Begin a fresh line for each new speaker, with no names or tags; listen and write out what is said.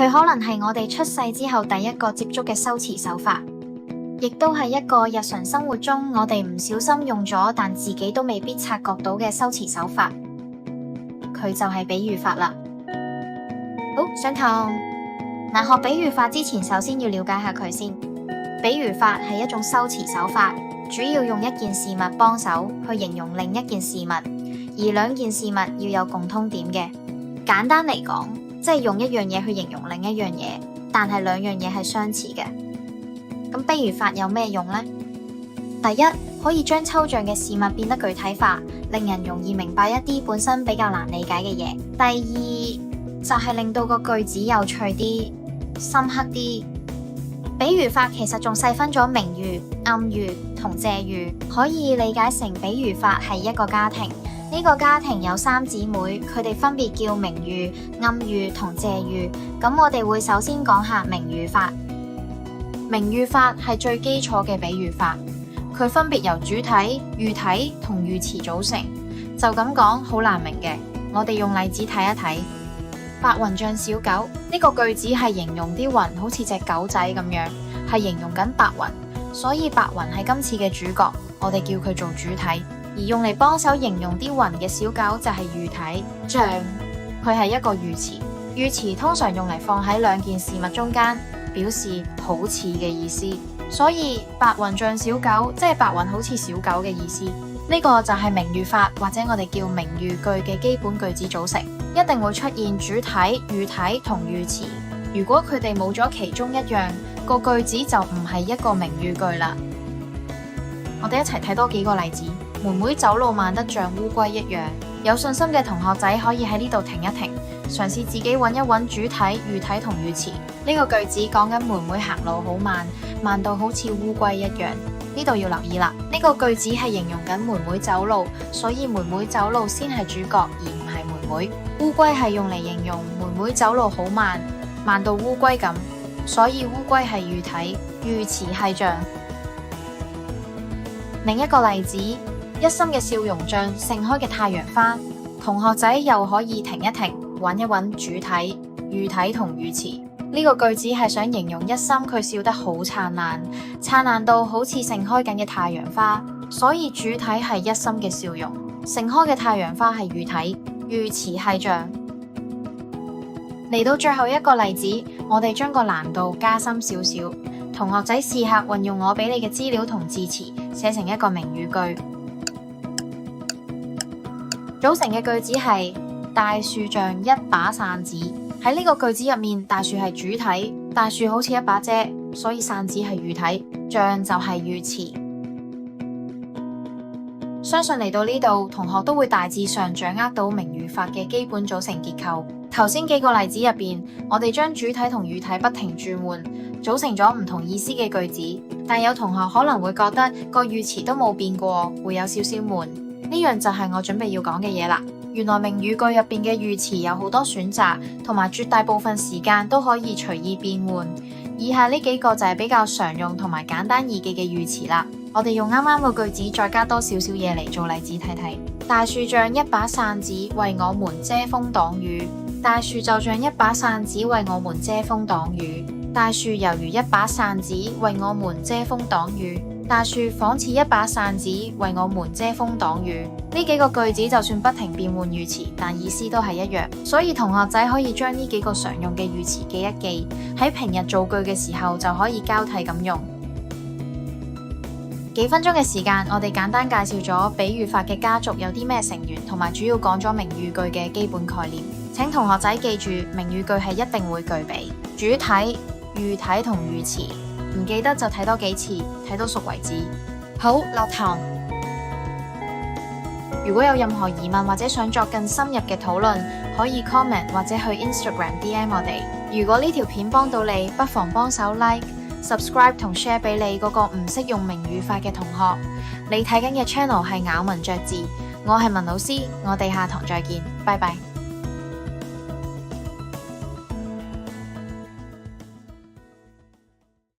佢可能係我哋出世之後第一個接觸嘅修辭手法，亦都係一個日常生活中我哋唔小心用咗，但自己都未必察覺到嘅修辭手法。佢就係比喻法啦。好，上堂。學比喻法之前，首先要了解下佢先。比喻法係一種修辭手法，主要用一件事物幫手去形容另一件事物，而兩件事物要有共通點嘅。簡單嚟講，即係用一樣嘢去形容另一樣嘢，但係兩樣嘢係相似嘅。咁比喻法有咩用呢？第一，可以將抽象嘅事物變得具體化，令人容易明白一啲本身比較難理解嘅嘢。第二，就係令到個句子有趣啲、深刻啲。比喻法其實仲細分咗明喻、暗喻同借喻，可以理解成比喻法係一個家庭，呢個家庭有三姊妹，佢哋分別叫明喻、暗喻同借喻。咁我哋會首先講下明喻法。明喻法係最基礎嘅比喻法，佢分別由主體、喻體同喻詞組成。就咁講好難明嘅，我哋用例子睇一睇。白雲像小狗，呢個句子係形容啲雲好似隻狗仔咁樣，係形容緊白雲，所以白雲係今次嘅主角，我哋叫佢做主體。而用嚟幫手形容啲雲嘅小狗就係喻體，像，佢係一個喻詞。喻詞通常用嚟放喺兩件事物中間，表示好似嘅意思，所以白雲像小狗，即係白雲好似小狗嘅意思。呢個就係明喻法，或者我哋叫明喻句嘅基本句子組成，一定會出現主體、喻體同喻詞。如果佢哋冇咗其中一樣，個句子就唔係一個明喻句啦。我哋一齊睇多幾個例子。妹妹走路慢得像烏龜一樣。有信心嘅同學仔可以喺呢度停一停，嘗試自己揾一揾主體、喻體同喻詞。呢個句子講緊妹妹行路好慢，慢到好似烏龜一樣。呢度要留意啦，呢個句子係形容緊妹妹走路，所以妹妹走路先係主角，而唔係妹妹。烏龜係用嚟形容妹妹走路好慢，慢到烏龜咁，所以烏龜係喻體，喻詞係像。另一個例子，一心嘅笑容像盛開嘅太陽花。同學仔又可以停一停，揾一揾主體、喻體同喻詞。呢個句子係想形容一心佢笑得好燦爛，燦爛到好似盛開緊嘅太陽花，所以主體係一心嘅笑容，盛開嘅太陽花係喻體，喻詞係像。嚟到最後一個例子，我哋將個難度加深少少，同學仔試下運用我俾你嘅資料同字詞，寫成一個明喻句。組成嘅句子係大樹像一把扇子。喺呢個句子入面，大樹係主體，大樹好似一把遮，所以扇子係喻體，像就係喻詞。相信嚟到呢度，同學都會大致上掌握到明喻法嘅基本組成結構。頭先幾個例子入邊，我哋將主體同喻體不停轉換，組成咗唔同意思嘅句子。但有同學可能會覺得個喻詞都冇變過，會有少少悶。呢樣就係我準備要講嘅嘢啦。原來明喻句入邊嘅喻詞有好多選擇，同埋絕大部分時間都可以隨意變換。以下呢幾個就係比較常用同埋簡單易記嘅喻詞啦。我哋用啱啱個句子再加多少少嘢嚟做例子睇睇。大樹像一把扇子為我們遮風擋雨。大樹就像一把扇子為我們遮風擋雨。大樹猶如一把扇子為我們遮風擋雨。大樹仿似一把扇子為我們遮風擋雨。呢幾個句子就算不停變換喻詞，但意思都係一樣，所以同學仔可以將呢幾個常用嘅喻詞記一記，喺平日造句嘅時候就可以交替咁用。幾分鐘嘅時間，我哋簡單介紹咗比喻法嘅家族有啲咩成員，同埋主要講咗明喻句嘅基本概念。請同學仔記住，明喻句係一定會具備主體、喻體同喻詞。唔記得就睇多幾次，睇到熟為止。好，落堂。如果有任何疑問或者想作更深入嘅討論，可以 comment 或者去 Instagram DM 我哋。如果呢條片幫到你，不妨幫手 like、subscribe 同 share 俾你嗰個唔識用明喻法嘅同學。你睇緊嘅 channel 係咬文嚼字，我係文老師，我哋下堂再見，拜拜。